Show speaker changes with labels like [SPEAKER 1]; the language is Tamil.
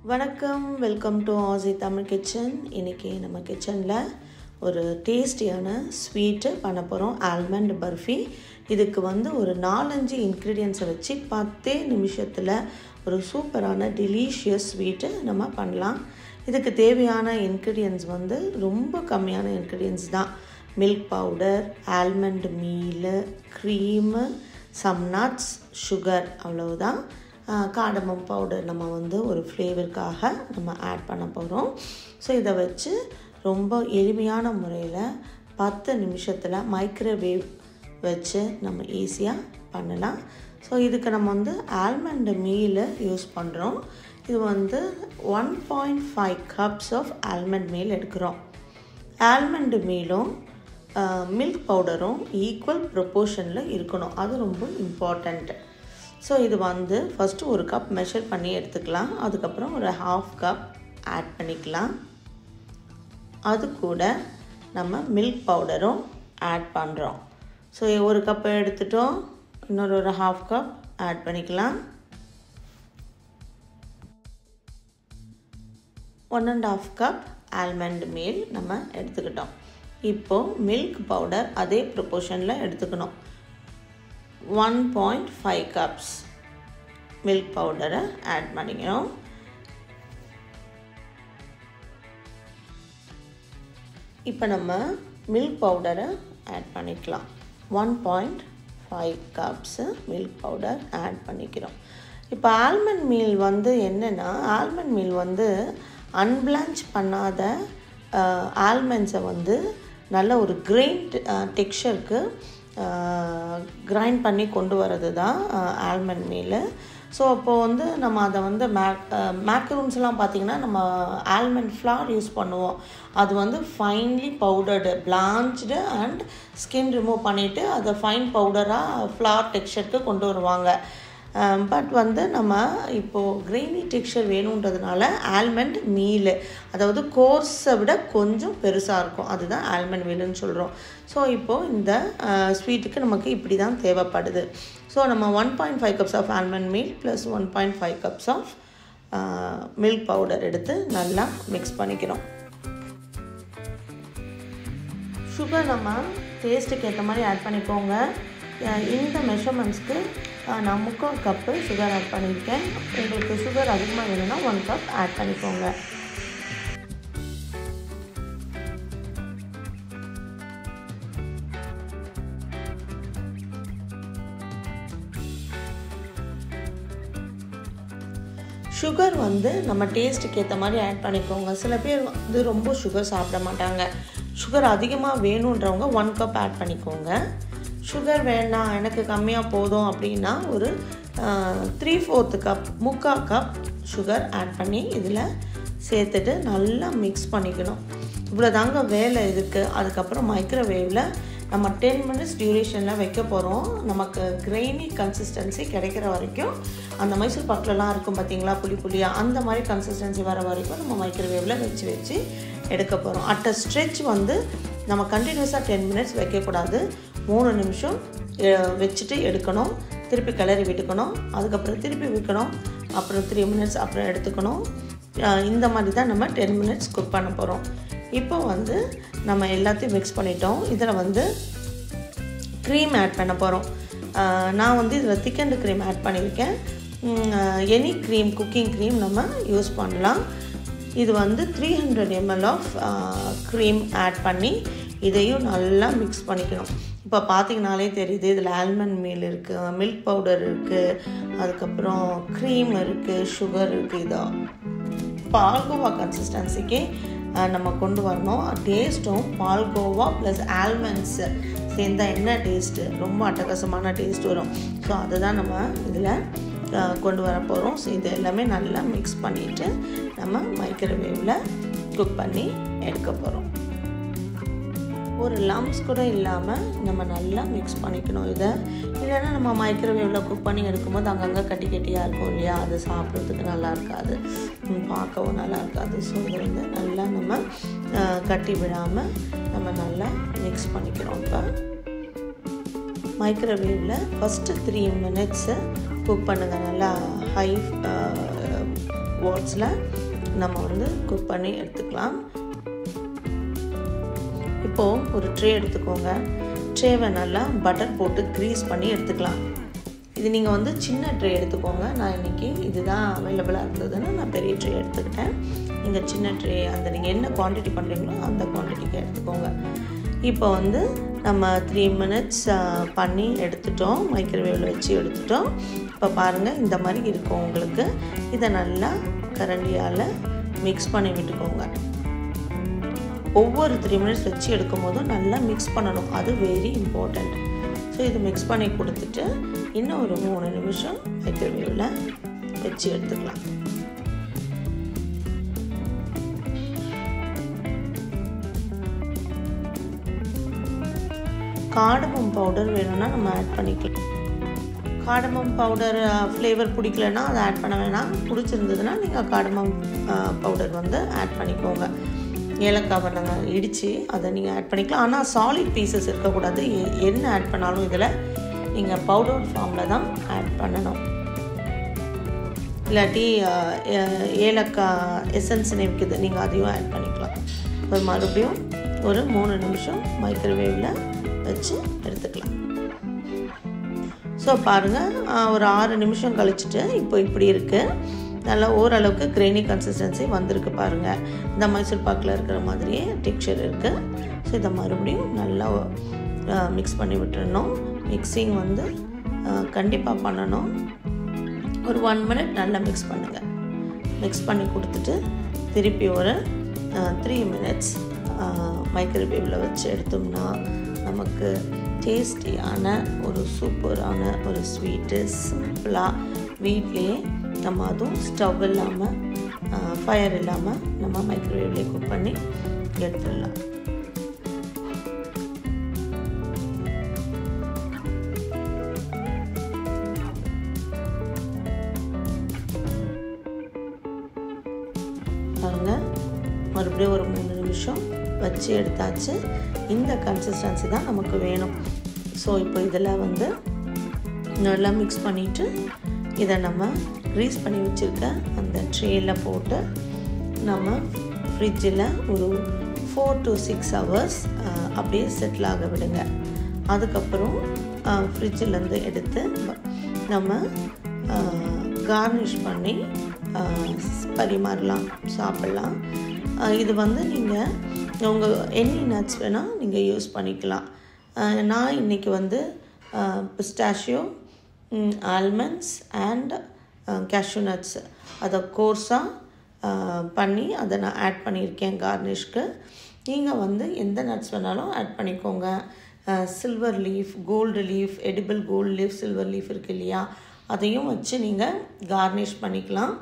[SPEAKER 1] வணக்கம், வெல்கம் டு ஆசி தமிழ் கிச்சன். இன்றைக்கி நம்ம கிச்சனில் ஒரு டேஸ்டியான ஸ்வீட்டு பண்ண போகிறோம், ஆல்மண்ட் பர்ஃபி. இதுக்கு ஒரு 4-5 இன்க்ரீடியன்ஸை வச்சு 10 நிமிஷத்தில் ஒரு சூப்பரான டெலிஷியஸ் ஸ்வீட்டு நம்ம பண்ணலாம். இதுக்கு தேவையான இன்க்ரீடியன்ஸ் ரொம்ப கம்மியான இன்க்ரீடியன்ஸ் தான். Milk powder, almond meal, cream, some nuts, sugar, அவ்வளவுதான். காடமம் பவுடர் நம்ம ஒரு ஃப்ளேவருக்காக நம்ம ஆட் பண்ண போகிறோம். ஸோ இதை வச்சு ரொம்ப எளிமையான முறையில் 10 நிமிஷத்தில் மைக்ரோவேவ் வச்சு நம்ம ஈஸியாக பண்ணலாம். ஸோ இதுக்கு நம்ம ஆல்மண்ட் மீல் யூஸ் பண்ணுறோம். இது 1.5 கப்ஸ் ஆஃப் ஆல்மண்ட் மீல் எடுக்கிறோம். ஆல்மண்ட் மீலும் மில்க் பவுடரும் ஈக்குவல் ப்ரொப்போர்ஷனில் இருக்கணும், அது ரொம்ப இம்பார்ட்டண்ட். ஸோ இது ஃபஸ்ட்டு 1 கப் மெஷர் பண்ணி எடுத்துக்கலாம். அதுக்கப்புறம் ஒரு 1/2 கப் ஆட் பண்ணிக்கலாம். அது கூட நம்ம மில்க் பவுடரும் ஆட் பண்ணுறோம். ஸோ 1 கப் எடுத்துட்டோம், இன்னொரு 1/2 கப் ஆட் பண்ணிக்கலாம். 1.5 கப் ஆல்மண்ட் மீல் நம்ம எடுத்துக்கிட்டோம். இப்போது மில்க் பவுடர் அதே ப்ரொப்போர்ஷனில் எடுத்துக்கணும். 1.5 கப்ஸ் மில்க் பவுடரை ஆட் பண்ணிக்கணும். இப்போ நம்ம மில்க் பவுடரை ஆட் பண்ணிக்கலாம். 1.5 கப்ஸு மில்க் பவுடர் ஆட் பண்ணிக்கிறோம். இப்போ ஆல்மண்ட் மீல் என்னென்னா, ஆல்மண்ட் மீல் அன்பிளான்ச் பண்ணாத ஆல்மண்ட்ஸை நல்ல ஒரு கிரெயின் டெக்ஸ்சருக்கு கிரைண்ட் பண்ணி கொண்டு வரது தான் ஆல்மண்ட் மீல். ஸோ அப்போது நம்ம அதை மேக்கரூன்ஸ்லாம் பார்த்திங்கன்னா நம்ம ஆல்மண்ட் ஃப்ளார் யூஸ் பண்ணுவோம். அது finely powdered, blanched and skin remove பண்ணிவிட்டு அதை ஃபைன் பவுடராக ஃப்ளார் டெக்ஸ்சருக்கு கொண்டு வருவாங்க. பட் நம்ம இப்போது கிரெயினி டெக்ஸ்சர் வேணுன்றதுனால ஆல்மண்ட் மீல், அதாவது கோர்ஸை விட கொஞ்சம் பெருசாக இருக்கும், அதுதான் ஆல்மண்ட் மீல்னு சொல்கிறோம். ஸோ இப்போது இந்த ஸ்வீட்டுக்கு நமக்கு இப்படி தான் தேவைப்படுது. ஸோ நம்ம 1.5 cups of almond meal plus 1.5 cups of milk powder எடுத்து நல்லா மிக்ஸ் பண்ணிக்கிறோம். சுகர் நம்ம டேஸ்ட்டுக்கு ஏற்ற மாதிரி ஆட் பண்ணிக்கோங்க. இந்த மெஷர்மெண்ட்ஸ்க்கு நான் 3/4 கப்பு சுகர் ஆட் பண்ணியிருக்கேன். உங்களுக்கு சுகர் அதிகமாக வேணும்னா 1 கப் ஆட் பண்ணிக்கோங்க. சுகர் நம்ம டேஸ்ட்டுக்கு ஏற்ற மாதிரி ஆட் பண்ணிக்கோங்க. சில பேர் ரொம்ப சுகர் சாப்பிட மாட்டாங்க. சுகர் அதிகமாக வேணுன்றவங்க 1 கப் ஆட் பண்ணிக்கோங்க. சுகர் வேணாம், எனக்கு கம்மியாக போதும் அப்படின்னா ஒரு 3/4 கப், 3/4 கப் சுகர் ஆட் பண்ணி இதில் சேர்த்துட்டு நல்லா மிக்ஸ் பண்ணிக்கணும். இவ்வளோ தாங்க வேலை இருக்குது. அதுக்கப்புறம் மைக்ரோவேவில் நம்ம 10 மினிட்ஸ் டியூரேஷனில் வைக்க போகிறோம். நமக்கு கிரெயினி கன்சிஸ்டன்சி கிடைக்கிற வரைக்கும், அந்த மைசூர் பாக்கிலலாம் இருக்கும் பார்த்திங்களா, புளியாக, அந்த மாதிரி கன்சிஸ்டன்சி வர வரைக்கும் நம்ம மைக்ரோவேவில் வச்சு எடுக்க போகிறோம். அட் அ ஸ்ட்ரெச் நம்ம கண்டினியூஸாக 10 மினிட்ஸ் வைக்கக்கூடாது. 3 நிமிஷம் வச்சுட்டு எடுக்கணும். திருப்பி கிளறி விட்டுக்கணும். அதுக்கப்புறம் திருப்பி வைக்கணும். அப்புறம் 3 மினிட்ஸ் அப்புறம் எடுத்துக்கணும். இந்த மாதிரி தான் நம்ம 10 மினிட்ஸ் குக் பண்ண போகிறோம். இப்போ நம்ம எல்லாத்தையும் மிக்ஸ் பண்ணிட்டோம். இதில் க்ரீம் ஆட் பண்ண போகிறோம். நான் இதில் திக்கண்ட் க்ரீம் ஆட் பண்ணியிருக்கேன். எனி க்ரீம், குக்கிங் க்ரீம் நம்ம யூஸ் பண்ணலாம். இது 300 ml ஆஃப் க்ரீம் ஆட் பண்ணி இதையும் நல்லா மிக்ஸ் பண்ணிக்கணும். இப்போ பார்த்திங்கனாலே தெரியுது, இதில் ஆல்மண்ட் மீல் இருக்குது, மில்க் பவுடர் இருக்குது, அதுக்கப்புறம் க்ரீம் இருக்குது, சுகர் இருக்குது. இதோ பால்கோவா கன்சிஸ்டன்சிக்கு நம்ம கொண்டு வரணும். டேஸ்ட்டும் பால்கோவா ப்ளஸ் ஆல்மண்ட்ஸ் சேர்ந்தால் என்ன டேஸ்ட்டு, ரொம்ப அட்டகாசமான டேஸ்ட் வரும். ஸோ அதுதான் நம்ம இதில் கொண்டு வர போகிறோம். ஸோ இது எல்லாமே நல்லா மிக்ஸ் பண்ணிவிட்டு நம்ம மைக்ரோவேவில் குக் பண்ணி எடுக்க போகிறோம். ஒரு லம்ப்ஸ் கூட இல்லாமல் நம்ம நல்லா மிக்ஸ் பண்ணிக்கணும். இதை இல்லைன்னா நம்ம மைக்ரோவேவில் குக் பண்ணி எடுக்கும்போது அங்கங்கே கட்டி கட்டியாக இருக்கும் இல்லையா, அது சாப்பிட்றதுக்கு நல்லா இருக்காது, பார்க்கவும் நல்லா இருக்காது. ஸோ இதை நல்லா நம்ம கட்டி விடாமல் நம்ம நல்லா மிக்ஸ் பண்ணிக்கிறோம். இப்போ மைக்ரோவேவில் ஃபஸ்ட்டு 3 மினிட்ஸு குக் பண்ணுங்கள். நல்லா ஹை வாட்ஸில் நம்ம வந்து குக் பண்ணி எடுத்துக்கலாம். இப்போது ஒரு ட்ரே எடுத்துக்கோங்க. ட்ரேவை நல்லா பட்டர் போட்டு க்ரீஸ் பண்ணி எடுத்துக்கலாம். இது நீங்கள் வந்து சின்ன ட்ரே எடுத்துக்கோங்க. நான் இன்றைக்கி இதுதான் அவைலபிளாக இருந்ததுன்னு நான் பெரிய ட்ரே எடுத்துக்கிட்டேன். நீங்கள் சின்ன ட்ரே அந்த நீங்கள் என்ன குவான்டிட்டி பண்ணுறீங்களோ அந்த குவான்டிட்டிக்கு எடுத்துக்கோங்க. இப்போ வந்து நம்ம 3 minutes பண்ணி எடுத்துட்டோம். மைக்ரோவேவில் வச்சு எடுத்துட்டோம். இப்போ பாருங்கள் இந்த மாதிரி இருக்கும் உங்களுக்கு. இதை நல்லா கரண்டியால் மிக்ஸ் பண்ணி விட்டுக்கோங்க. ஒவ்வொரு 3 minutes வச்சு எடுக்கும் போதும் நல்லா மிக்ஸ் பண்ணணும். அது வெரி இம்பார்ட்டண்ட். ஸோ இது மிக்ஸ் பண்ணி கொடுத்துட்டு இன்னும் ஒரு 3 நிமிஷம் மைக்ரோவேவில் வச்சு எடுத்துக்கலாம். கார்டமம் பவுடர் வேணும்னா நம்ம ஆட் பண்ணிக்கலாம். கார்டமம் பவுடர் ஃப்ளேவர் பிடிக்கலன்னா அதை ஆட் பண்ண வேணாம். பிடிச்சிருந்ததுன்னா நீங்கள் கார்டமம் பவுடர் வந்து ஆட் பண்ணிக்கோங்க. ஏலக்காவை நாங்கள் இடித்து அதை நீங்கள் ஆட் பண்ணிக்கலாம். ஆனால் சாலிட் பீசஸ் இருக்கக்கூடாது. என்ன ஆட் பண்ணாலும் இதில் நீங்கள் பவுடர் ஃபார்மில் தான் ஆட் பண்ணணும். இல்லாட்டி ஏலக்காய் எசன்ஸ்னு இருக்குது, நீங்கள் அதையும் ஆட் பண்ணிக்கலாம். ஒரு மறுபடியும் ஒரு 3 நிமிஷம் மைக்ரோவேவில் வச்சு எடுத்துக்கலாம். ஸோ பாருங்கள், ஒரு 6 நிமிஷம் கழிச்சிட்டு இப்போ இப்படி இருக்குது. நல்லா ஓரளவுக்கு கிரெயினி கன்சிஸ்டன்சி வந்திருக்கு பாருங்கள். இந்த மைசூர் பாக்கில் இருக்கிற மாதிரியே டெக்ஸ்சர் இருக்குது. ஸோ இதை மறுபடியும் நல்லா மிக்ஸ் பண்ணி விட்டுறணும். மிக்ஸிங் வந்து கண்டிப்பாக பண்ணணும். ஒரு 1 minute நல்லா மிக்ஸ் பண்ணுங்கள். மிக்ஸ் பண்ணி கொடுத்துட்டு திருப்பி ஒரு 3 minutes மைக்ரோவேவில் வச்சு எடுத்தோம்னா நமக்கு டேஸ்டியான ஒரு சூப்பரான ஒரு ஸ்வீட்டு சிம்பிளாக வீட்லேயே நம்ம அதுவும் ஸ்டவ் இல்லாமல் ஃபயர் இல்லாமல் நம்ம மைக்ரோவேவ்லேயே குக் பண்ணி எடுத்துடலாம். பாருங்கள், மறுபடியும் ஒரு 3 நிமிஷம் வச்சு எடுத்தாச்சு. இந்த கன்சிஸ்டன்சி தான் நமக்கு வேணும். ஸோ இப்போ இதில் வந்து நல்லா மிக்ஸ் பண்ணிவிட்டு இதை நம்ம க்ரீஸ் பண்ணி வச்சுருக்க அந்த ட்ரேயில் போட்டு நம்ம ஃப்ரிட்ஜில் ஒரு 4 to 6 hours அப்படியே செட்டில் ஆக விடுங்க. அதுக்கப்புறம் ஃப்ரிட்ஜிலேருந்து எடுத்து நம்ம கார்னிஷ் பண்ணி பரிமாறலாம், சாப்பிட்லாம். இது வந்து நீங்கள் உங்கள் எனி நட்ஸ் வேணால் நீங்கள் யூஸ் பண்ணிக்கலாம். நான் இன்றைக்கி வந்து pistachio, almonds and cashew nuts அதை கோர்ஸாக பண்ணி அதை நான் ஆட் பண்ணியிருக்கேன் கார்னிஷ்க்கு. நீங்கள் வந்து எந்த நட்ஸ் வேணாலும் ஆட் பண்ணிக்கோங்க. Silver leaf, gold leaf, edible gold leaf, silver leaf இருக்குது இல்லையா, அதையும் வச்சு நீங்கள் கார்னிஷ் பண்ணிக்கலாம்.